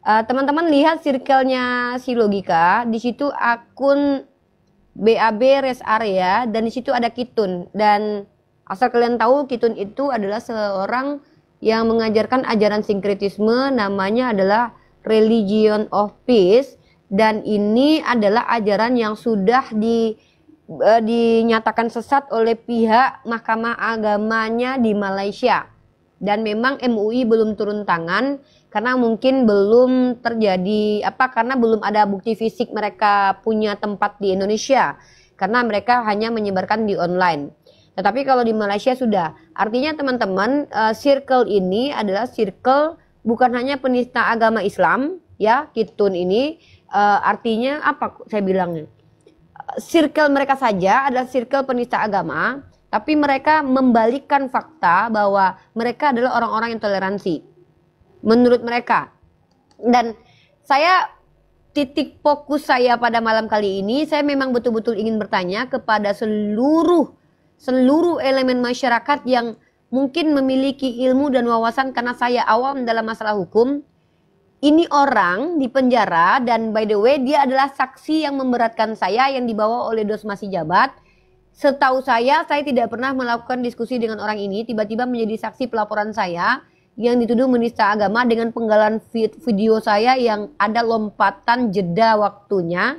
Teman-teman lihat circle-nya si Logika, di situ akun BAB Rest Area dan di situ ada Kitun. Dan asal kalian tahu, Kitun itu adalah seorang yang mengajarkan ajaran sinkretisme, namanya adalah Religion of Peace, dan ini adalah ajaran yang sudah dinyatakan sesat oleh pihak Mahkamah Agamanya di Malaysia. Dan memang MUI belum turun tangan karena mungkin belum terjadi karena belum ada bukti fisik mereka punya tempat di Indonesia, karena mereka hanya menyebarkan di online. Tetapi kalau di Malaysia sudah. Artinya teman-teman, circle ini adalah circle bukan hanya penista agama Islam ya, Kitun ini artinya apa saya bilangnya? Circle mereka saja adalah circle penista agama, tapi mereka membalikkan fakta bahwa mereka adalah orang-orang yang toleransi menurut mereka. Dan titik fokus saya pada malam kali ini, saya memang betul-betul ingin bertanya kepada seluruh elemen masyarakat yang mungkin memiliki ilmu dan wawasan, karena saya awam dalam masalah hukum. Ini orang di penjara, dan by the way dia adalah saksi yang memberatkan saya yang dibawa oleh dos masih jabat. Setahu saya tidak pernah melakukan diskusi dengan orang ini, tiba-tiba menjadi saksi pelaporan saya yang dituduh menista agama dengan penggalan video saya yang ada lompatan jeda waktunya.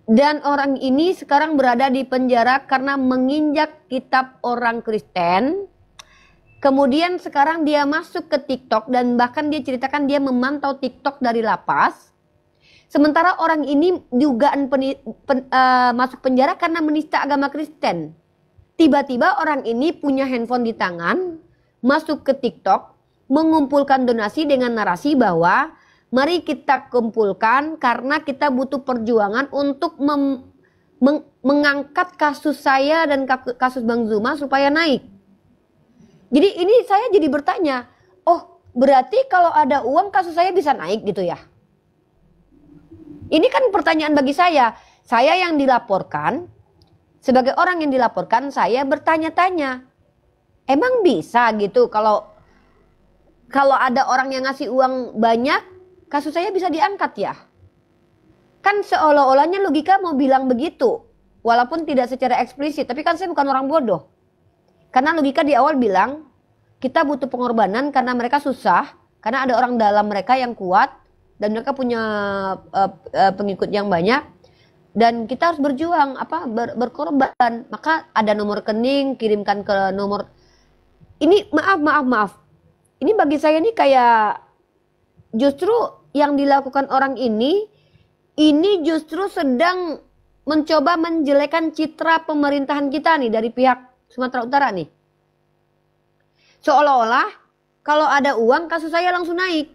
Dan orang ini sekarang berada di penjara karena menginjak kitab orang Kristen. Kemudian sekarang dia masuk ke TikTok dan bahkan dia ceritakan dia memantau TikTok dari lapas. Sementara orang ini dugaan masuk penjara karena menista agama Kristen. Tiba-tiba orang ini punya handphone di tangan, masuk ke TikTok, mengumpulkan donasi dengan narasi bahwa mari kita kumpulkan karena kita butuh perjuangan untuk mengangkat kasus saya dan kasus Bang Zuma supaya naik. Jadi ini saya jadi bertanya, oh berarti kalau ada uang kasus saya bisa naik gitu ya? Ini kan pertanyaan bagi saya yang dilaporkan, sebagai orang yang dilaporkan, saya bertanya-tanya, emang bisa gitu kalau ada orang yang ngasih uang banyak, kasus saya bisa diangkat ya? Kan seolah-olahnya Logika mau bilang begitu, walaupun tidak secara eksplisit, tapi kan saya bukan orang bodoh. Karena Logika di awal bilang, kita butuh pengorbanan karena mereka susah, karena ada orang dalam mereka yang kuat, dan mereka punya pengikut yang banyak, dan kita harus berjuang berkorban. Maka ada nomor rekening, kirimkan ke nomor ini. Maaf, ini bagi saya ini kayak justru yang dilakukan orang ini justru sedang mencoba menjelekan citra pemerintahan kita nih dari pihak Sumatera Utara nih. Seolah-olah kalau ada uang kasus saya langsung naik.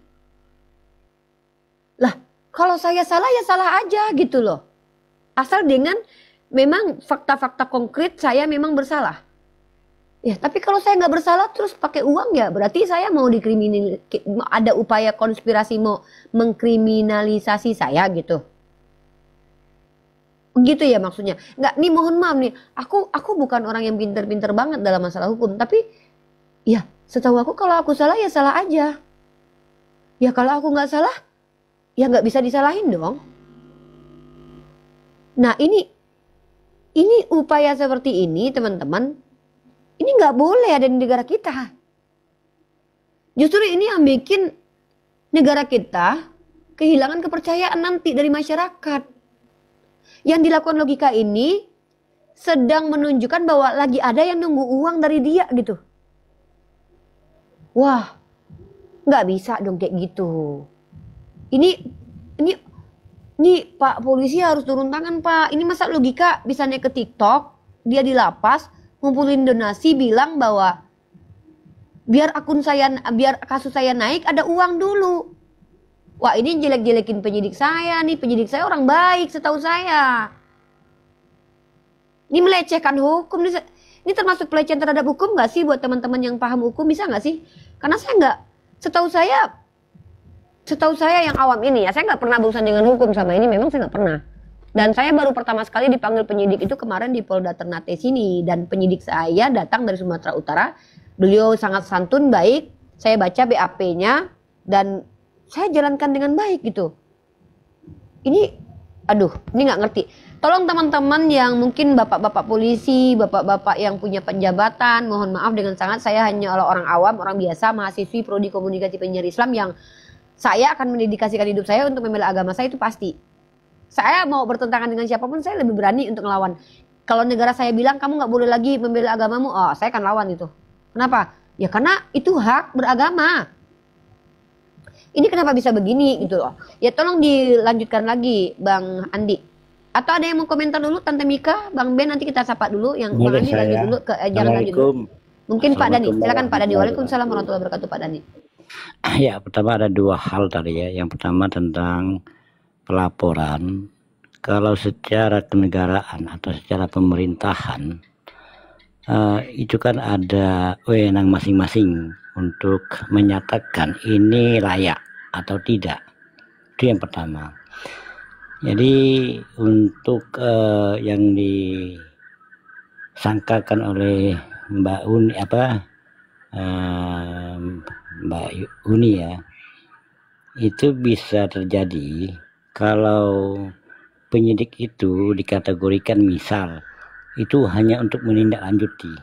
Lah, kalau saya salah ya salah aja gitu loh. Asal dengan memang fakta-fakta konkret saya memang bersalah. Ya, tapi kalau saya nggak bersalah terus pakai uang ya berarti saya mau ada upaya konspirasi mau mengkriminalisasi saya gitu. Begitu ya maksudnya. Nggak, nih mohon maaf nih, aku bukan orang yang pinter-pinter banget dalam masalah hukum, tapi ya setahu aku kalau aku salah ya salah aja. Ya kalau aku nggak salah ya nggak bisa disalahin dong. Nah ini upaya seperti ini teman-teman, ini nggak boleh ada di negara kita. Justru ini yang bikin negara kita kehilangan kepercayaan nanti dari masyarakat. Yang dilakukan Logika ini sedang menunjukkan bahwa lagi ada yang nunggu uang dari dia gitu. Wah, nggak bisa dong kayak gitu. Ini Pak polisi harus turun tangan Pak. Ini masa Logika bisa naik ke TikTok, dia di lapas, ngumpulin donasi, bilang bahwa biar kasus saya naik ada uang dulu. Wah ini jelek-jelekin penyidik saya nih, penyidik saya orang baik setahu saya. Ini melecehkan hukum, ini termasuk pelecehan terhadap hukum gak sih buat teman-teman yang paham hukum, bisa gak sih? Karena saya nggak, setahu saya yang awam ini ya, saya nggak pernah berurusan dengan hukum sama ini, memang saya nggak pernah. Dan saya baru pertama sekali dipanggil penyidik itu kemarin di Polda Ternate sini, dan penyidik saya datang dari Sumatera Utara. Beliau sangat santun, baik. Saya baca BAP-nya dan saya jalankan dengan baik gitu. Ini, aduh, ini nggak ngerti. Tolong teman-teman yang mungkin bapak-bapak polisi, bapak-bapak yang punya penjabatan, mohon maaf dengan sangat, saya hanya orang awam, orang biasa, mahasiswi prodi komunikasi penyiar Islam yang saya akan mendedikasikan hidup saya untuk membela agama saya, itu pasti. Saya mau bertentangan dengan siapapun, saya lebih berani untuk melawan. Kalau negara saya bilang kamu nggak boleh lagi membela agamamu, oh saya akan lawan itu. Kenapa? Ya karena itu hak beragama. Ini kenapa bisa begini gitu loh. Ya tolong dilanjutkan lagi Bang Andi. Atau ada yang mau komentar dulu Tante Mika, Bang Ben, nanti kita sapa dulu yang Bang Andi lanjut dulu ke jalan lanjut dulu. Mungkin Pak Dani, silakan Pak Dani. Waalaikumsalam warahmatullahi wabarakatuh Pak Dani. Ya, pertama ada dua hal tadi ya. Yang pertama tentang pelaporan. Kalau secara kenegaraan atau secara pemerintahan itu kan ada wewenang masing-masing untuk menyatakan ini layak atau tidak. Itu yang pertama. Jadi untuk yang disangkakan oleh Mbak Uni Mbak Uni ya, itu bisa terjadi kalau penyidik itu dikategorikan misal itu hanya untuk menindaklanjuti,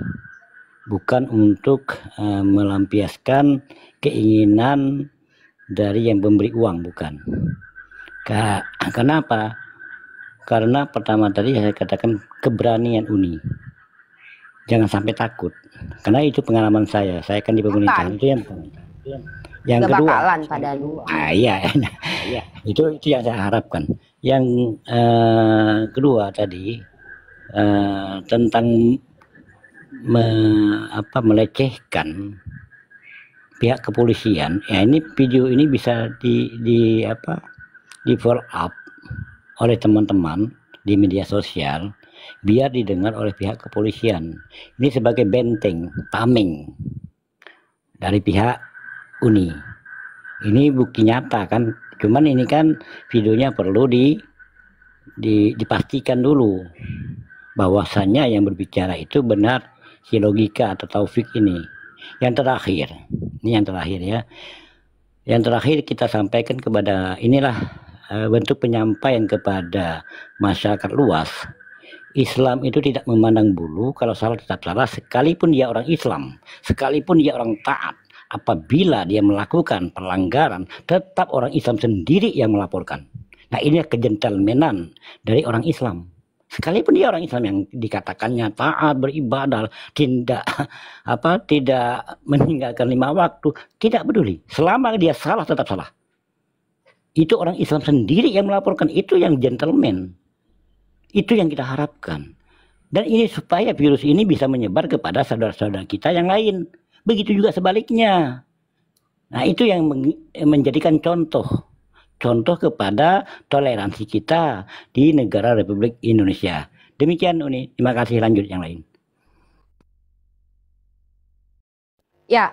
bukan untuk melampiaskan keinginan dari yang memberi uang, bukan. Kenapa? Karena pertama tadi saya katakan keberanian Uni. Jangan sampai takut. Karena itu pengalaman saya kan di pemerintahan. Itu yang kedua. Iya. Itu yang saya harapkan. Yang kedua tadi tentang melecehkan pihak kepolisian. Ya, ini video ini bisa di follow up oleh teman-teman di media sosial biar didengar oleh pihak kepolisian. Ini sebagai benteng, tameng dari pihak Uni. Ini bukti nyata kan. Cuman ini kan videonya perlu dipastikan dulu bahwasannya yang berbicara itu benar si Logika atau Taufik ini. Yang terakhir, ini yang terakhir ya. Yang terakhir kita sampaikan kepada inilah bentuk penyampaian kepada masyarakat luas. Islam itu tidak memandang bulu, kalau salah tetap salah, sekalipun dia orang Islam, sekalipun dia orang taat. Apabila dia melakukan pelanggaran, tetap orang Islam sendiri yang melaporkan. Nah, ini kegentelmenan dari orang Islam. Sekalipun dia orang Islam yang dikatakannya taat, beribadah, tidak meninggalkan 5 waktu, tidak peduli. Selama dia salah tetap salah. Itu orang Islam sendiri yang melaporkan, itu yang gentleman. Itu yang kita harapkan. Dan ini supaya virus ini bisa menyebar kepada saudara-saudara kita yang lain. Begitu juga sebaliknya. Nah, itu yang menjadikan contoh kepada toleransi kita di negara Republik Indonesia. Demikian Uni, terima kasih. Lanjut yang lain. Ya,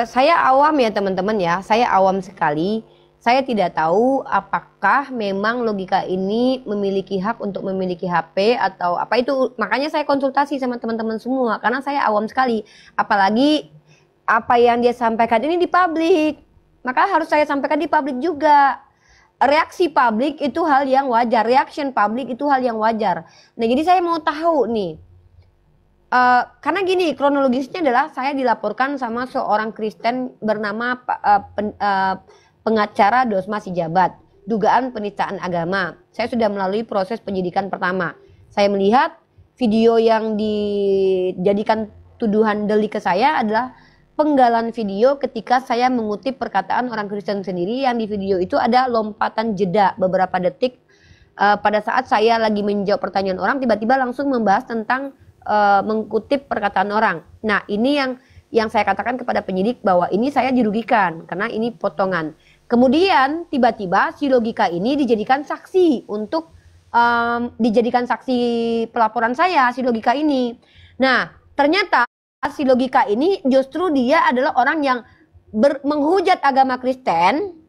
saya awam ya teman-teman ya, saya awam sekali. Saya tidak tahu apakah memang Logika ini memiliki hak untuk memiliki HP atau apa itu. Makanya saya konsultasi sama teman-teman semua karena saya awam sekali. Apalagi apa yang dia sampaikan ini di publik. Maka harus saya sampaikan di publik juga. Reaksi publik itu hal yang wajar. Reaction publik itu hal yang wajar. Nah, jadi saya mau tahu nih. Karena gini, kronologisnya adalah saya dilaporkan sama seorang Kristen bernama pengacara Dosma Sijabat, dugaan penistaan agama. Saya sudah melalui proses penyidikan pertama. Saya melihat video yang dijadikan tuduhan delik ke saya adalah penggalan video ketika saya mengutip perkataan orang Kristen sendiri, yang di video itu ada lompatan jeda beberapa detik pada saat saya lagi menjawab pertanyaan orang, tiba-tiba langsung membahas tentang mengutip perkataan orang. Nah, ini yang saya katakan kepada penyidik bahwa ini saya dirugikan karena ini potongan. Kemudian tiba-tiba si Logika ini dijadikan saksi untuk dijadikan saksi pelaporan saya, si Logika ini. Nah, ternyata si Logika ini justru dia adalah orang yang menghujat agama Kristen,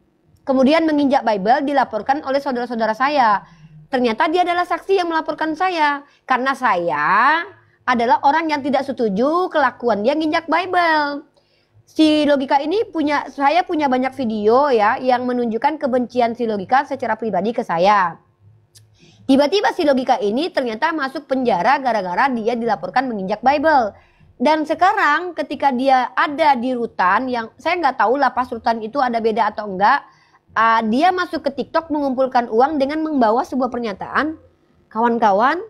kemudian menginjak Bible, dilaporkan oleh saudara-saudara saya. Ternyata dia adalah saksi yang melaporkan saya karena saya adalah orang yang tidak setuju kelakuan dia nginjak Bible. Si Logika ini saya punya banyak video ya yang menunjukkan kebencian si Logika secara pribadi ke saya. Tiba-tiba si Logika ini ternyata masuk penjara gara-gara dia dilaporkan menginjak Bible. Dan sekarang ketika dia ada di rutan yang saya nggak tahu lapas rutan itu ada beda atau enggak, dia masuk ke TikTok mengumpulkan uang dengan membawa sebuah pernyataan, kawan-kawan,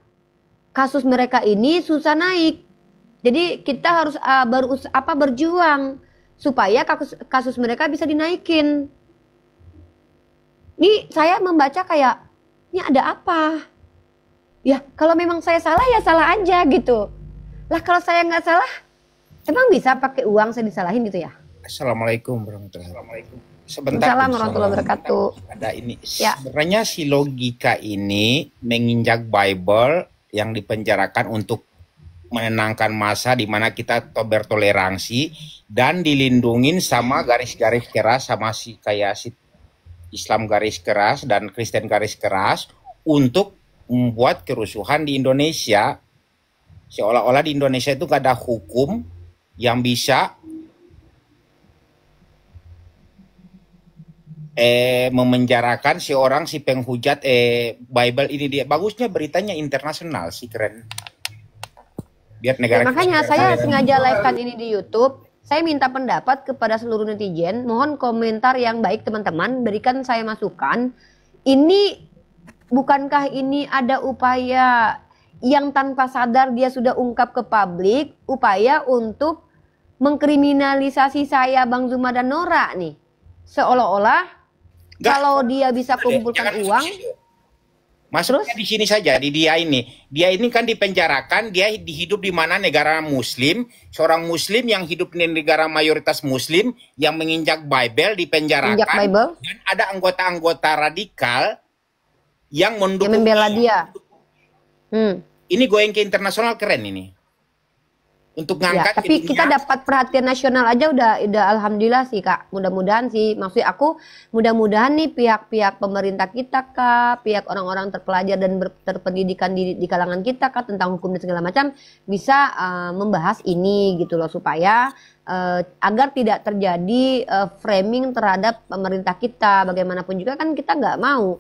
kasus mereka ini susah naik. Jadi kita harus berjuang supaya kasus mereka bisa dinaikin. Ini saya membaca kayak, ini ada apa? Ya kalau memang saya salah ya salah aja gitu. Lah kalau saya nggak salah, emang bisa pakai uang saya disalahin gitu ya? Assalamualaikum warahmatullahi wabarakatuh. Sebentar. Assalamualaikum warahmatullahi wabarakatuh. Ada ini. Ya. Sebenarnya si Logika ini menginjak Bible yang dipenjarakan untuk menenangkan masa di mana kita bertoleransi dan dilindungin sama garis-garis keras sama si Islam garis keras dan Kristen garis keras untuk membuat kerusuhan di Indonesia. Seolah-olah di Indonesia itu gak ada hukum yang bisa memenjarakan seorang si penghujat Bible ini. Dia bagusnya beritanya internasional sih, keren. Biar negara makanya saya sengaja live-kan ini di YouTube. Saya minta pendapat kepada seluruh netizen. Mohon komentar yang baik teman-teman. Berikan saya masukan. Ini bukankah ini ada upaya yang tanpa sadar dia sudah ungkap ke publik. Upaya untuk mengkriminalisasi saya, Bang Zuma dan Nora nih. Seolah-olah kalau dia bisa kumpulkan uang. Masuknya di sini saja, di dia ini. Dia ini kan dipenjarakan, dia hidup di mana negara muslim, seorang muslim yang hidup di negara mayoritas muslim, yang menginjak Bible, dipenjarakan. Bible. Dan ada anggota-anggota radikal yang mendukung. Yang membela dia. Ini going ke internasional, keren ini. Untuk ngangkat ya, tapi kita dapat perhatian nasional aja udah alhamdulillah sih Kak. Mudah-mudahan sih, maksud aku mudah-mudahan nih pihak-pihak pemerintah kita Kak, pihak orang-orang terpelajar dan terpendidikan di kalangan kita Kak tentang hukum dan segala macam bisa membahas ini gitu loh, supaya agar tidak terjadi framing terhadap pemerintah kita. Bagaimanapun juga kan kita nggak mau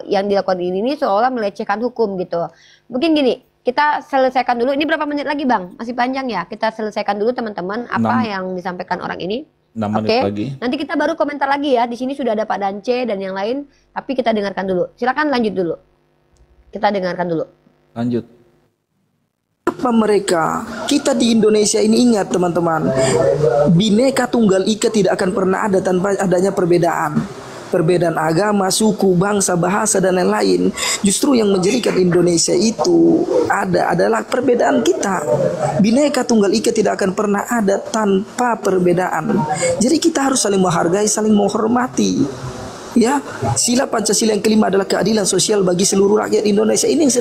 yang dilakukan ini seolah melecehkan hukum gitu. Mungkin gini, kita selesaikan dulu. Ini berapa menit lagi Bang? Masih panjang ya? Kita selesaikan dulu teman-teman apa yang disampaikan orang ini. 6 menit lagi. Nanti kita baru komentar lagi ya. Di sini sudah ada Pak Dance dan yang lain. Tapi kita dengarkan dulu. Silakan lanjut dulu. Kita dengarkan dulu. Lanjut. Apa mereka? Kita di Indonesia ini ingat teman-teman. Bhinneka Tunggal Ika tidak akan pernah ada tanpa adanya perbedaan. Perbedaan agama, suku, bangsa, bahasa, dan lain-lain. Justru yang menjadikan Indonesia itu adalah perbedaan kita. Bhinneka Tunggal Ika tidak akan pernah ada tanpa perbedaan. Jadi kita harus saling menghargai, saling menghormati. Ya, sila Pancasila yang kelima adalah keadilan sosial bagi seluruh rakyat Indonesia. Ini yang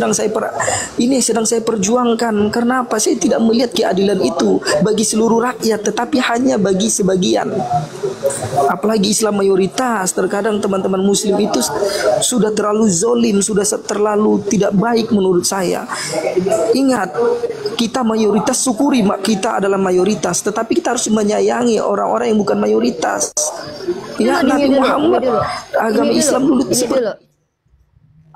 sedang saya perjuangkan. Karena apa? Saya tidak melihat keadilan itu bagi seluruh rakyat, tetapi hanya bagi sebagian. Apalagi Islam mayoritas, terkadang teman-teman muslim itu sudah terlalu zolim, sudah terlalu tidak baik menurut saya. Ingat, kita mayoritas, syukuri kita adalah mayoritas, tetapi kita harus menyayangi orang-orang yang bukan mayoritas. Ya, Nabi Muhammad agama Islam dulu.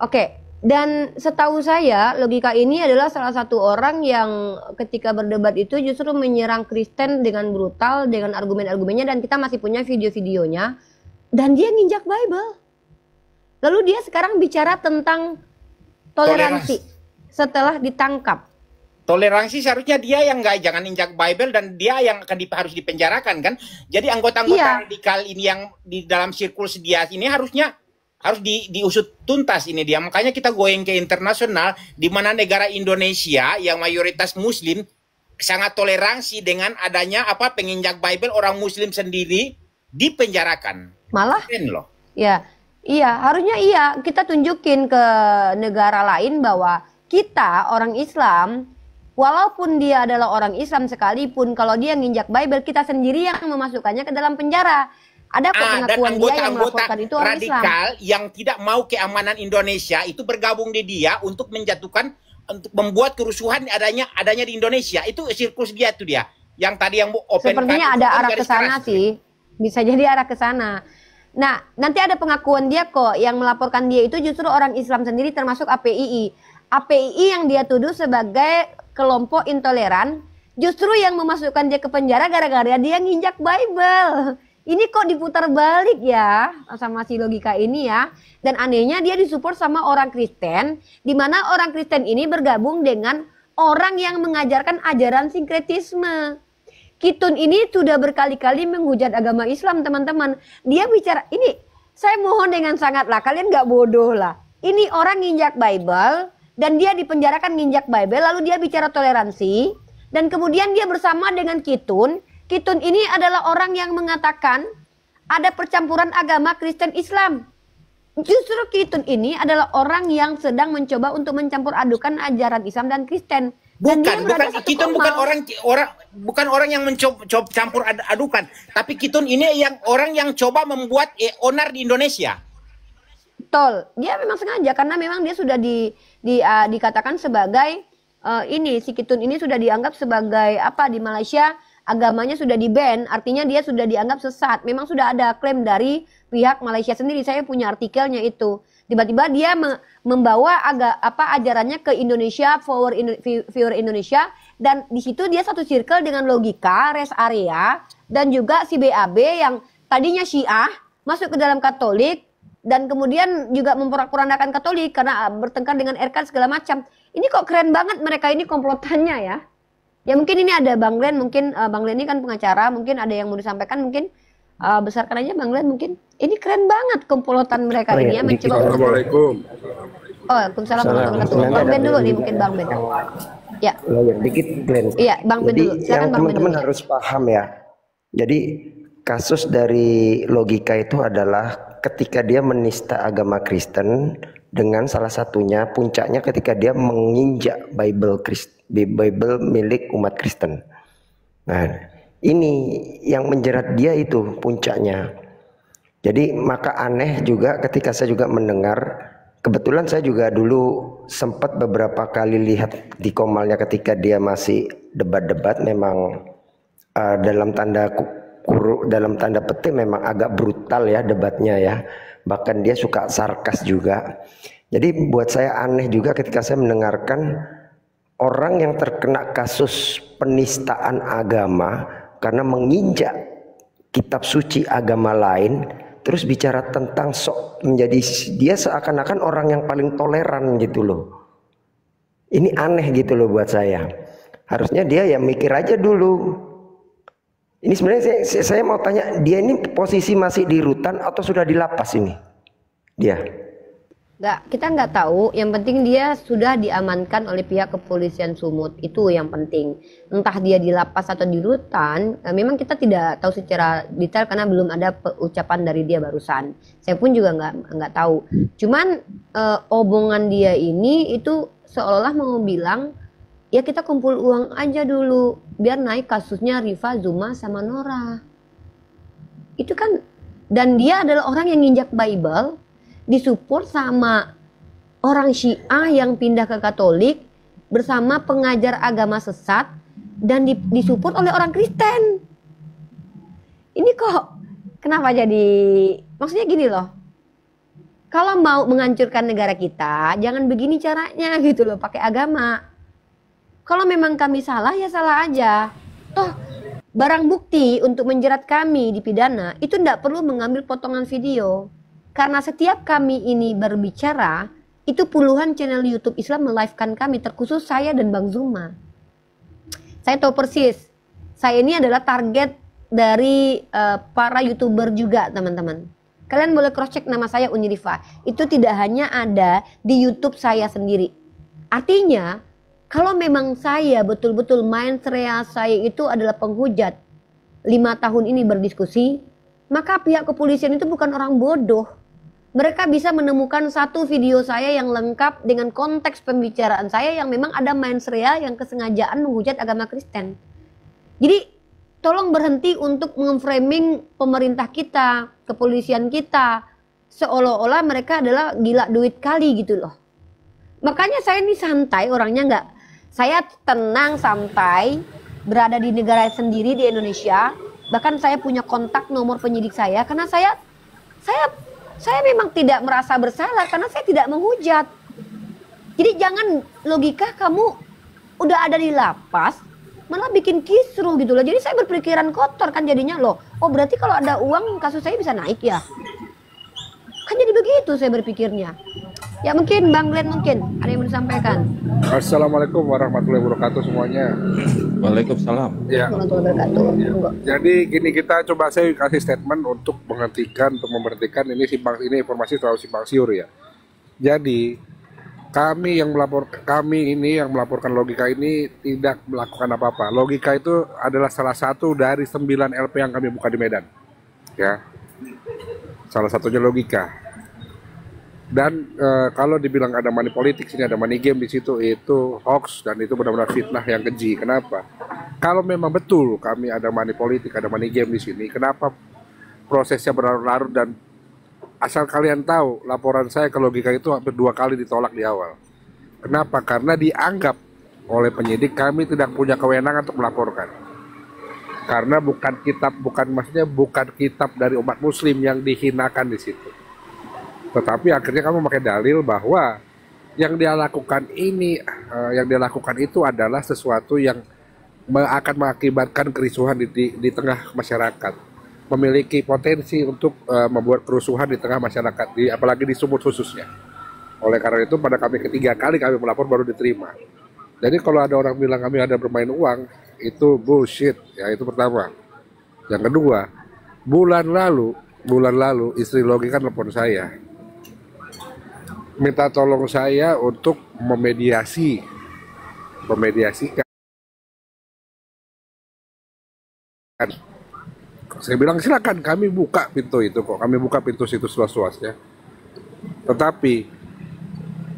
Oke, dan setahu saya Logika ini adalah salah satu orang yang ketika berdebat itu justru menyerang Kristen dengan brutal, dengan argumen-argumennya, dan kita masih punya video-videonya. Dan dia nginjak Bible. Lalu dia sekarang bicara tentang toleransi setelah ditangkap. Toleransi seharusnya dia yang jangan injak Bible dan dia yang harus dipenjarakan kan. Jadi anggota-anggota radikal ini yang di dalam sirkus dia ini harus diusut tuntas ini dia. Makanya kita going ke internasional di mana negara Indonesia yang mayoritas muslim sangat toleransi dengan adanya penginjak Bible, orang muslim sendiri dipenjarakan. Malah keren loh. Iya, harusnya kita tunjukin ke negara lain bahwa kita orang Islam, walaupun dia adalah orang Islam sekalipun, kalau dia nginjak Bible, kita sendiri yang memasukkannya ke dalam penjara. Ada kok pengakuan dia yang melaporkan itu orang radikal Islam. Yang tidak mau keamanan Indonesia itu bergabung di dia untuk menjatuhkan, untuk membuat kerusuhan adanya di Indonesia. Itu sirkus dia tuh dia. Yang tadi yang open Sepertinya card ada kan arah ke garis sana keras. sih. Bisa jadi arah ke sana. Nah, nanti ada pengakuan dia kok, yang melaporkan dia itu justru orang Islam sendiri termasuk APII. APII yang dia tuduh sebagai kelompok intoleran, justru yang memasukkan dia ke penjara gara-gara dia nginjak Bible. Ini kok diputar balik ya sama si logika ini ya. Dan anehnya dia disupport sama orang Kristen, di mana orang Kristen ini bergabung dengan orang yang mengajarkan ajaran sinkretisme. Kitun ini sudah berkali-kali menghujat agama Islam, teman-teman. Dia bicara, ini saya mohon dengan sangatlah, kalian gak bodoh lah. Ini orang nginjak Bible, dan dia dipenjarakan nginjak Bible, lalu dia bicara toleransi, dan kemudian dia bersama dengan Kitun. Kitun ini adalah orang yang mengatakan ada percampuran agama Kristen Islam. Justru Kitun ini adalah orang yang sedang mencoba untuk mencampur adukan ajaran Islam dan Kristen. Dan dia berada satu Kitun koma. bukan orang yang mencoba campur adukan, tapi Kitun ini yang orang yang coba membuat onar di Indonesia. Betul, dia memang sengaja karena memang dia sudah dikatakan sebagai si Kitun ini sudah dianggap sebagai apa di Malaysia, agamanya sudah di-ban, artinya dia sudah dianggap sesat. Memang sudah ada klaim dari pihak Malaysia sendiri, saya punya artikelnya itu. Tiba-tiba dia membawa ajarannya ke Indonesia, viewer Indonesia, dan di situ dia satu circle dengan logika, rest area, dan juga si BAB yang tadinya Syiah masuk ke dalam Katolik, dan kemudian juga memporak-porandakan Katolik karena bertengkar dengan RK segala macam. Ini kok keren banget mereka ini komplotannya ya. Ya mungkin ini ada Bang Glenn, mungkin Bang Glenn ini kan pengacara, mungkin ada yang mau disampaikan, mungkin besarkan aja Bang Glenn mungkin. Ini keren banget komplotan mereka ini ya, mencoba untuk. Assalamualaikum. Oh, Waalaikumsalam warahmatullahi wabarakatuh. Bang Ben dulu nih mungkin Bang Ben. Ya. Dikit Glenn. Iya, Bang Ben Jadi dulu. Silakan yang Bang Ben teman-teman dulu. harus paham ya. Jadi kasus dari logika itu adalah ketika dia menista agama Kristen dengan salah satunya puncaknya ketika dia menginjak Bible milik umat Kristen. Nah, ini yang menjerat dia itu puncaknya. Jadi maka aneh juga ketika saya juga mendengar, kebetulan saya juga dulu sempat beberapa kali lihat di Komalnya ketika dia masih debat-debat, memang dalam tanda petik memang agak brutal ya debatnya ya. Bahkan dia suka sarkas juga. Jadi buat saya aneh juga ketika saya mendengarkan orang yang terkena kasus penistaan agama karena menginjak kitab suci agama lain, terus bicara tentang menjadi dia seakan-akan orang yang paling toleran gitu loh. Ini aneh gitu loh buat saya. Harusnya dia ya mikir aja dulu. Ini sebenarnya saya mau tanya, dia ini posisi masih di rutan atau sudah di lapas ini? Dia. Kita nggak tahu. Yang penting dia sudah diamankan oleh pihak kepolisian Sumut. Itu yang penting. Entah dia di lapas atau di rutan, memang kita tidak tahu secara detail karena belum ada ucapan dari dia barusan. Saya pun juga nggak tahu. Cuman omongan dia ini itu seolah-olah mau bilang, ya kita kumpul uang aja dulu biar naik kasusnya Rifa, Zuma sama Nora. Itu kan, dan dia adalah orang yang nginjak Bible, disupport sama orang Syiah yang pindah ke Katolik bersama pengajar agama sesat dan disupport oleh orang Kristen. Ini kok kenapa jadi, maksudnya gini loh, kalau mau menghancurkan negara kita jangan begini caranya gitu loh, pakai agama. Kalau memang kami salah ya salah aja. Toh barang bukti untuk menjerat kami di pidana itu tidak perlu mengambil potongan video. Karena setiap kami ini berbicara, itu puluhan channel YouTube Islam melive-kan kami, terkhusus saya dan Bang Zuma. Saya tahu persis, saya ini adalah target dari para YouTuber juga teman-teman. Kalian boleh cross check nama saya Unirifa. Itu tidak hanya ada di YouTube saya sendiri. Artinya, kalau memang saya betul-betul mindset saya itu adalah penghujat 5 tahun ini berdiskusi, maka pihak kepolisian itu bukan orang bodoh. Mereka bisa menemukan satu video saya yang lengkap dengan konteks pembicaraan saya yang memang ada mens rea yang kesengajaan menghujat agama Kristen. Jadi tolong berhenti untuk memframing pemerintah kita, kepolisian kita, seolah-olah mereka adalah gila duit kali gitu loh. Makanya saya ini santai orangnya, saya tenang santai, berada di negara sendiri di Indonesia. Bahkan saya punya kontak nomor penyidik saya karena saya memang tidak merasa bersalah karena saya tidak menghujat. Jadi jangan logika kamu udah ada di lapas malah bikin kisru gitu loh. Jadi saya berpikiran kotor kan jadinya loh. Oh berarti kalau ada uang kasus saya bisa naik ya. Kan jadi begitu saya berpikirnya. Ya mungkin Bang Glenn mungkin ada yang mau disampaikan. Assalamualaikum warahmatullahi wabarakatuh semuanya. Waalaikumsalam. Ya. Warahmatullahi wabarakatuh. Ya. Jadi gini, kita coba saya kasih statement untuk memberhentikan ini informasi terlalu simpang siur ya. Jadi kami yang melaporkan logika ini tidak melakukan apa-apa. Logika itu adalah salah satu dari 9 LP yang kami buka di Medan. Ya. Salah satunya logika. Dan kalau dibilang ada money politik sini, ada money game di situ, itu hoax dan itu benar-benar fitnah yang keji. Kenapa? Kalau memang betul kami ada money politik, ada money game di sini, kenapa prosesnya berlarut-larut? Dan asal kalian tahu, laporan saya ke logika itu hampir 2 kali ditolak di awal. Kenapa? Karena dianggap oleh penyidik kami tidak punya kewenangan untuk melaporkan. Karena bukan kitab dari umat Muslim yang dihinakan di situ. Tetapi akhirnya kamu pakai dalil bahwa yang dia lakukan itu adalah sesuatu yang akan mengakibatkan kerusuhan di tengah masyarakat, memiliki potensi untuk membuat kerusuhan di tengah masyarakat, apalagi di Sumut khususnya. Oleh karena itu pada kami ketiga kali kami melapor baru diterima. Jadi kalau ada orang bilang kami ada bermain uang, itu bullshit. Ya itu pertama. Yang kedua, bulan lalu istri logika telepon saya, minta tolong saya untuk memediasikan. Saya bilang silakan, kami buka pintu itu kok, kami buka pintu situ seluas-luasnya. Tetapi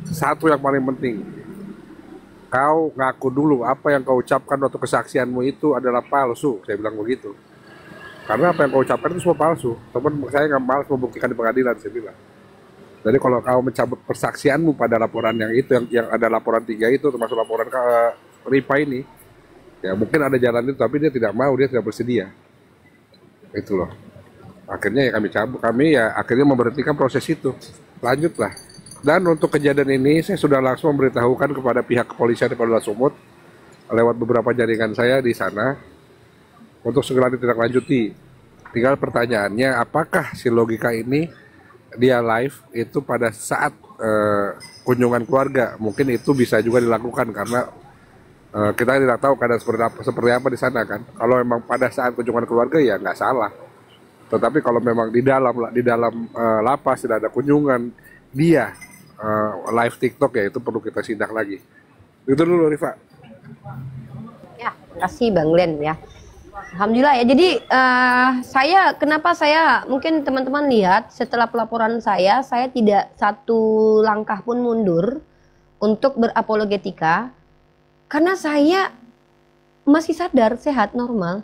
satu yang paling penting, kau ngaku dulu apa yang kau ucapkan waktu kesaksianmu itu adalah palsu. Saya bilang begitu. Karena apa yang kau ucapkan itu semua palsu. Teman saya nggak malas membuktikan di pengadilan, saya bilang. Jadi kalau kau mencabut persaksianmu pada laporan yang ada laporan 3 itu, termasuk laporan Ripa ini, ya mungkin ada jalan itu, tapi dia tidak mau, dia tidak bersedia. Itu loh. Akhirnya ya kami akhirnya memberhentikan proses itu. Lanjutlah. Dan untuk kejadian ini saya sudah langsung memberitahukan kepada pihak kepolisian di Polda Sumut lewat beberapa jaringan saya di sana untuk segera ditindaklanjuti. Tinggal pertanyaannya, apakah si logika ini dia live itu pada saat kunjungan keluarga? Mungkin itu bisa juga dilakukan karena kita tidak tahu keadaan seperti apa di sana kan. Kalau memang pada saat kunjungan keluarga ya nggak salah. Tetapi kalau memang di dalam lapas tidak ada kunjungan, dia live TikTok, ya itu perlu kita sidak lagi. Itu dulu Rifa. Ya, kasih Bang Glenn ya. Alhamdulillah ya. Jadi kenapa saya mungkin teman-teman lihat setelah pelaporan saya tidak satu langkah pun mundur untuk berapologetika karena saya masih sadar, sehat, normal.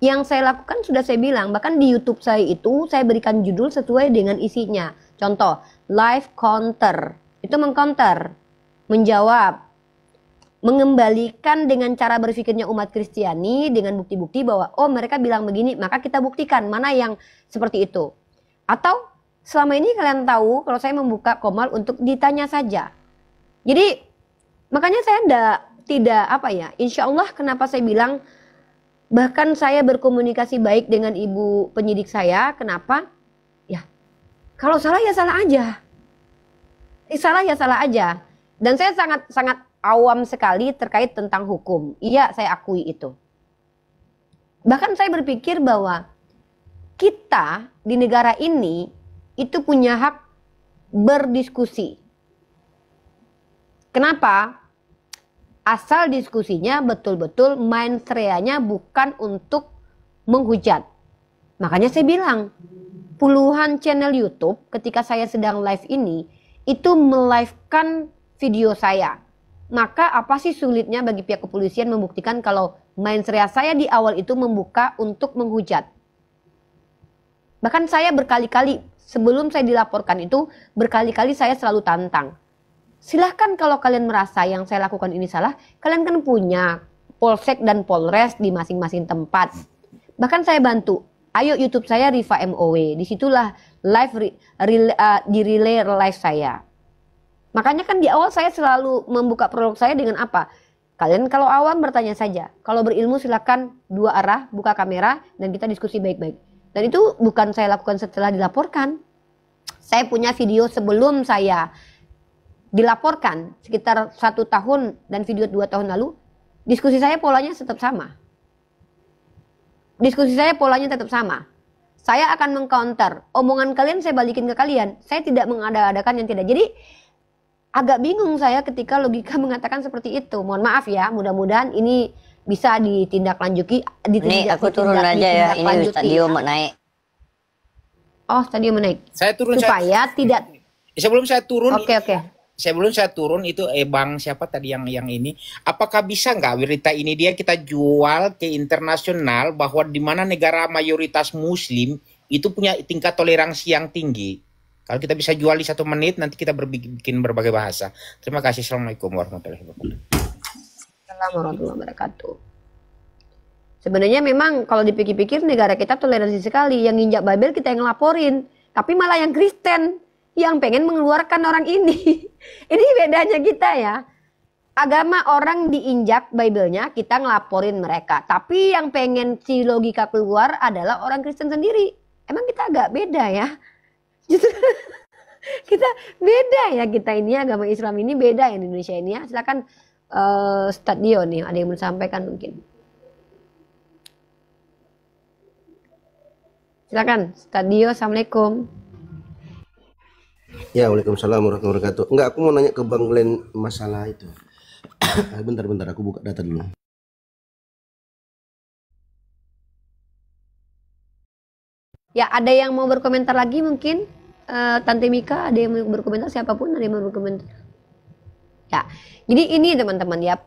Yang saya lakukan sudah saya bilang, bahkan di YouTube saya itu saya berikan judul sesuai dengan isinya. Contoh, live counter. Itu mengcounter, menjawab, mengembalikan dengan cara berpikirnya umat Kristiani dengan bukti-bukti bahwa oh mereka bilang begini, maka kita buktikan mana yang seperti itu. Atau selama ini kalian tahu kalau saya membuka Komal untuk ditanya saja. Jadi makanya saya tidak insya Allah kenapa saya bilang, bahkan saya berkomunikasi baik dengan ibu penyidik saya. Kenapa? Ya, kalau salah ya salah aja. Salah ya salah aja. Dan saya sangat awam sekali terkait tentang hukum. Iya, saya akui itu. Bahkan saya berpikir bahwa kita di negara ini itu punya hak berdiskusi. Kenapa? Asal diskusinya betul-betul mindset-nya bukan untuk menghujat. Makanya saya bilang, puluhan channel YouTube ketika saya sedang live ini, itu melivekan video saya. Maka apa sih sulitnya bagi pihak kepolisian membuktikan kalau mindset saya di awal itu membuka untuk menghujat. Bahkan saya berkali-kali, sebelum saya dilaporkan itu, berkali-kali saya selalu tantang. Silahkan kalau kalian merasa yang saya lakukan ini salah, kalian kan punya polsek dan polres di masing-masing tempat. Bahkan saya bantu. Ayo YouTube saya Riva MOW. Disitulah di relay live saya. Makanya kan di awal saya selalu membuka prolog saya dengan apa? Kalian kalau awam bertanya saja. Kalau berilmu silakan dua arah, buka kamera dan kita diskusi baik-baik. Dan itu bukan saya lakukan setelah dilaporkan. Saya punya video sebelum saya dilaporkan sekitar 1 tahun dan video 2 tahun lalu, diskusi saya polanya tetap sama. Saya akan mengcounter. Omongan kalian saya balikin ke kalian. Saya tidak mengada-adakan yang tidak. Jadi agak bingung saya ketika logika mengatakan seperti itu. Mohon maaf ya, mudah-mudahan ini bisa ditindaklanjuti. Nih aku turun aja ya, ini Stadio mau naik. Oh, Stadio mau naik. Saya turun supaya tidak. Sebelum saya turun. Oke. Sebelum saya turun itu Bang siapa tadi yang ini, apakah bisa nggak berita ini dia kita jual ke internasional bahwa di mana negara mayoritas Muslim itu punya tingkat toleransi yang tinggi. Kalau kita bisa jual di 1 menit nanti kita bikin berbagai bahasa. Terima kasih. Assalamualaikum warahmatullahi wabarakatuh. Assalamualaikum warahmatullahi wabarakatuh. Sebenarnya memang kalau dipikir-pikir negara kita toleransi sekali. Yang nginjak Bible kita yang ngelaporin, tapi malah yang Kristen yang pengen mengeluarkan orang ini. Ini bedanya kita ya. Agama orang diinjak Bible-nya, kita ngelaporin mereka. Tapi yang pengen si logika keluar adalah orang Kristen sendiri. Emang kita agak beda ya. Justru kita beda ya, kita ini agama Islam ini beda ya di Indonesia ini ya. Silakan Stadio nih, ada yang mau sampaikan mungkin. Silakan Stadio. Assalamualaikum. Ya, waalaikumsalam warahmatullahi wabarakatuh. Enggak, aku mau nanya ke Bang Glenn masalah itu. Bentar, aku buka data dulu. Ya, ada yang mau berkomentar lagi mungkin? Tante Mika, ada yang mau berkomentar? Siapapun ada yang mau berkomentar? Ya, jadi ini teman-teman ya,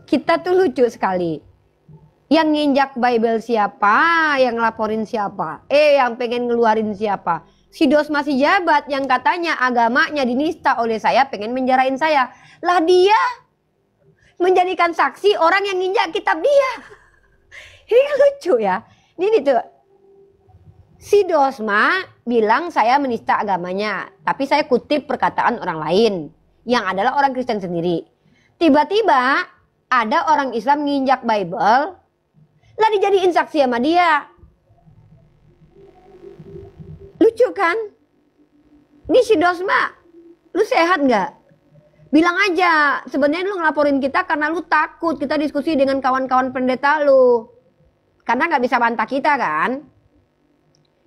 kita tuh lucu sekali. Yang nginjak Bible siapa? Yang ngelaporin siapa? Yang pengen ngeluarin siapa? Si Dos masih jabat yang katanya agamanya dinista oleh saya, pengen menjarain saya. Lah dia menjadikan saksi orang yang nginjak kitab dia. Ini kan lucu ya. Ini tuh. Si Dosma bilang saya menista agamanya. Tapi saya kutip perkataan orang lain. Yang adalah orang Kristen sendiri. Tiba-tiba ada orang Islam nginjak Bible. Lah dijadiin saksi sama dia. Lucu kan? Ini si Dosma, lu sehat nggak? Bilang aja, sebenarnya lu ngelaporin kita karena lu takut kita diskusi dengan kawan-kawan pendeta lu. Karena nggak bisa bantah kita kan?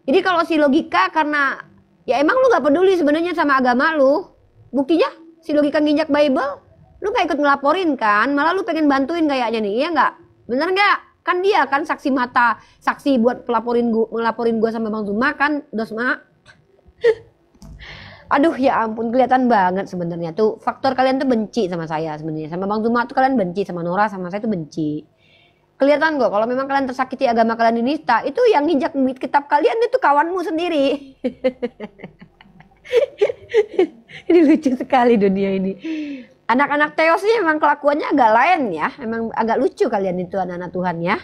Jadi kalau si logika karena, ya emang lu nggak peduli sebenarnya sama agama lu. Buktinya si logika nginjak Bible, lu nggak ikut ngelaporin kan? Malah lu pengen bantuin kayaknya nih, iya nggak? Bener nggak? Kan dia kan saksi mata, saksi buat ngelaporin gua sama Bang Zuma kan, Dosma. Aduh ya ampun, kelihatan banget sebenarnya tuh faktor kalian tuh benci sama saya sebenarnya. Sama Bang Zuma tuh kalian benci, sama Nora sama saya tuh benci. Kelihatan kok kalau memang kalian tersakiti agama kalian dinista, itu yang nginjak kitab kalian itu kawanmu sendiri. Ini lucu sekali dunia ini. Anak-anak Teos ini memang kelakuannya agak lain ya. Emang agak lucu kalian itu anak-anak Tuhan ya.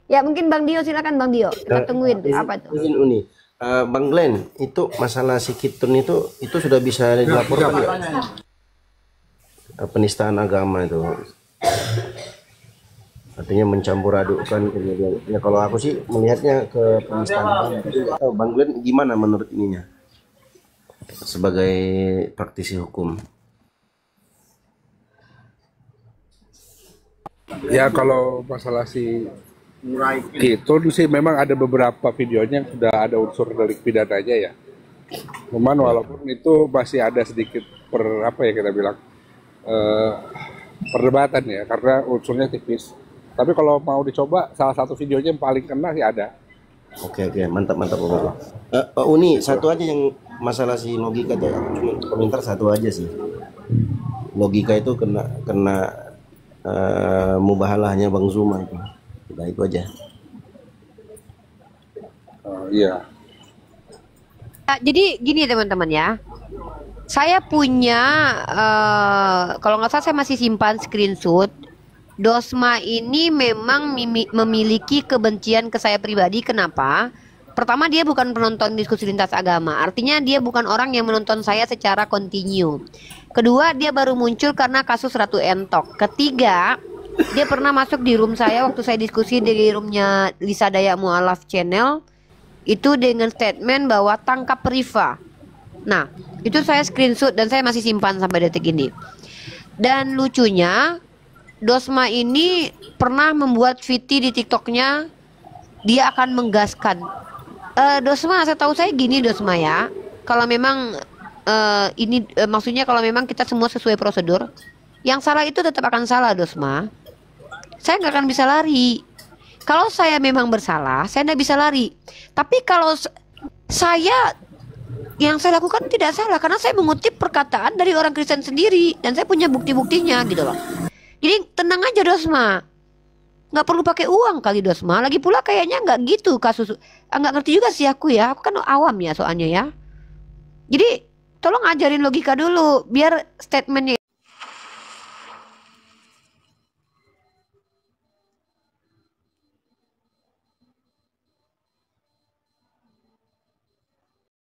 Ya mungkin Bang Dio, silakan Bang Dio. Kita tungguin apa itu. Izin Uni. Bang Glenn, itu masalah si Kitun itu sudah bisa dilaporkan nggak? Penistaan agama itu. Artinya mencampur adukkan. Ya kalau aku sih melihatnya ke penistaan agama. Bang Glenn gimana menurut ininya? Sebagai praktisi hukum. Ya kalau masalah si Kitun sih memang ada beberapa videonya yang sudah ada unsur delik pidananya ya. Cuman walaupun itu masih ada sedikit kita bilang perdebatan ya karena unsurnya tipis. Tapi kalau mau dicoba salah satu videonya yang paling kena sih ada. Oke, mantap Uni, satu aja yang masalah si logika tuh, cuma komentar satu aja sih. Logika itu kena mubahalahnya Bang Zuma itu. Udah itu aja. Iya. Jadi gini teman-teman ya. Saya punya kalau nggak salah saya masih simpan screenshot Dosma ini memang memiliki kebencian ke saya pribadi. Kenapa? Pertama, dia bukan penonton diskusi lintas agama. Artinya dia bukan orang yang menonton saya secara kontinu. Kedua, dia baru muncul karena kasus Ratu Entok. Ketiga, dia pernah masuk di room saya waktu saya diskusi di roomnya Lisa Dayak Mualaf Channel. Itu dengan statement bahwa tangkap Rifa. Nah, itu saya screenshot dan saya masih simpan sampai detik ini. Dan lucunya, Dosma ini pernah membuat VT di TikToknya. Dia akan menggaskan. Dosma, saya tahu saya gini Dosma ya. Kalau memang maksudnya kalau memang kita semua sesuai prosedur, yang salah itu tetap akan salah Dosma. Saya nggak akan bisa lari. Kalau saya memang bersalah, saya nggak bisa lari. Tapi kalau yang saya lakukan tidak salah karena saya mengutip perkataan dari orang Kristen sendiri dan saya punya bukti-buktinya gitu loh. Jadi tenang aja Dosma. Nggak perlu pakai uang kali Dosma. Lagi pula kayaknya nggak gitu kasus. Nggak ngerti juga sih aku ya. Aku kan awam ya soalnya ya. Jadi tolong ajarin logika dulu biar statementnya